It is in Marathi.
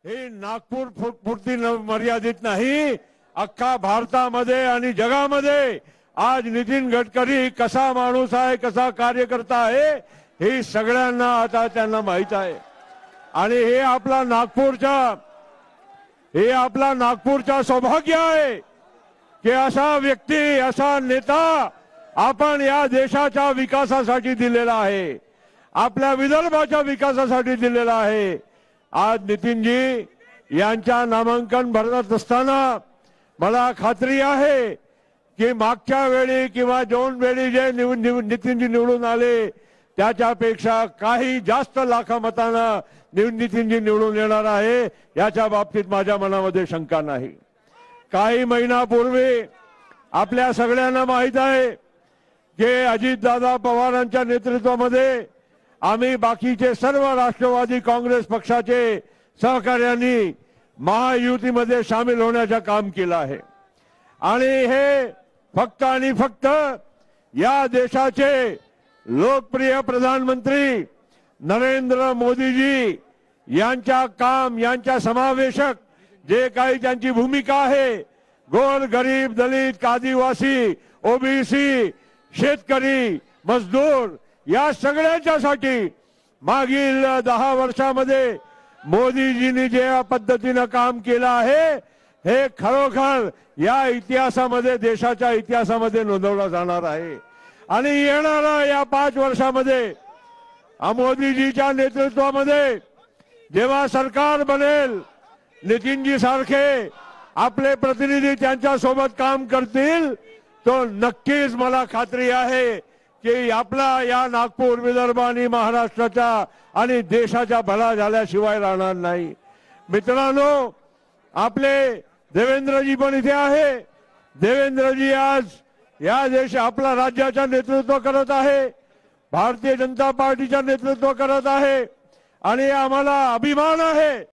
हे नागपूर पुरती मर्यादित नाही, अख्खा भारतामध्ये आणि जगामध्ये आज नितीन गडकरी कसा माणूस आहे, कसा कार्यकर्ता आहे हे सगळ्यांना आता त्यांना माहित आहे। आणि हे आपला नागपूरचा सौभाग्य आहे की असा व्यक्ती, असा नेता आपण या देशाच्या विकासासाठी दिलेला आहे, आपल्या विदर्भाच्या विकासासाठी दिलेला आहे। आज नितीनजी यांच्या नामांकन भरत असताना मला खात्री आहे की मागच्या वेळी किंवा 2 वेळी जे नितीनजी निवडून आले त्याच्यापेक्षा काही जास्त लाखामतांना नितीनजी निवडून येणार आहे, याच्या बाबतीत माझ्या मनामध्ये शंका नाही। काही महिन्यापूर्वी आपल्या सगळ्यांना माहित आहे की अजितदादा पवारांच्या नेतृत्वामध्ये आम्ही बाकीचे सर्व राष्ट्रवादी काँग्रेस पक्षाचे सहकार्यांनी महायुतीमध्ये सामील होण्याचं काम केलं आहे। आणि हे फक्त आणि फक्त या देशाचे लोकप्रिय प्रधानमंत्री नरेंद्र मोदीजी यांच्या समावेशक जे काही त्यांची भूमिका आहे, गोर गरीब दलित आदिवासी ओबीसी शेतकरी मजदूर या सगळ्यांच्यासाठी मागील 10 वर्षामध्ये मोदीजींनी जे पद्धतीने काम केलं आहे हे खरोखर या इतिहासामध्ये, देशाच्या इतिहासामध्ये नोंदवला जाणार आहे। आणि येणाऱ्या या 5 वर्षामध्ये मोदीजीच्या नेतृत्वामध्ये जेव्हा सरकार बनेल, नितीनजी सारखे आपले प्रतिनिधी त्यांच्या सोबत काम करतील, तो नक्कीच मला खात्री आहे की आपला या नागपूर, विदर्भ आणि महाराष्ट्राच्या आणि देशाच्या भला झाल्याशिवाय राहणार नाही। मित्रांनो, आपले देवेंद्रजी पण इथे आहे। देवेंद्रजी आज या आपला राज्याचा नेतृत्व करत आहे, भारतीय जनता पार्टीचा नेतृत्व करत आहे आणि आम्हाला अभिमान आहे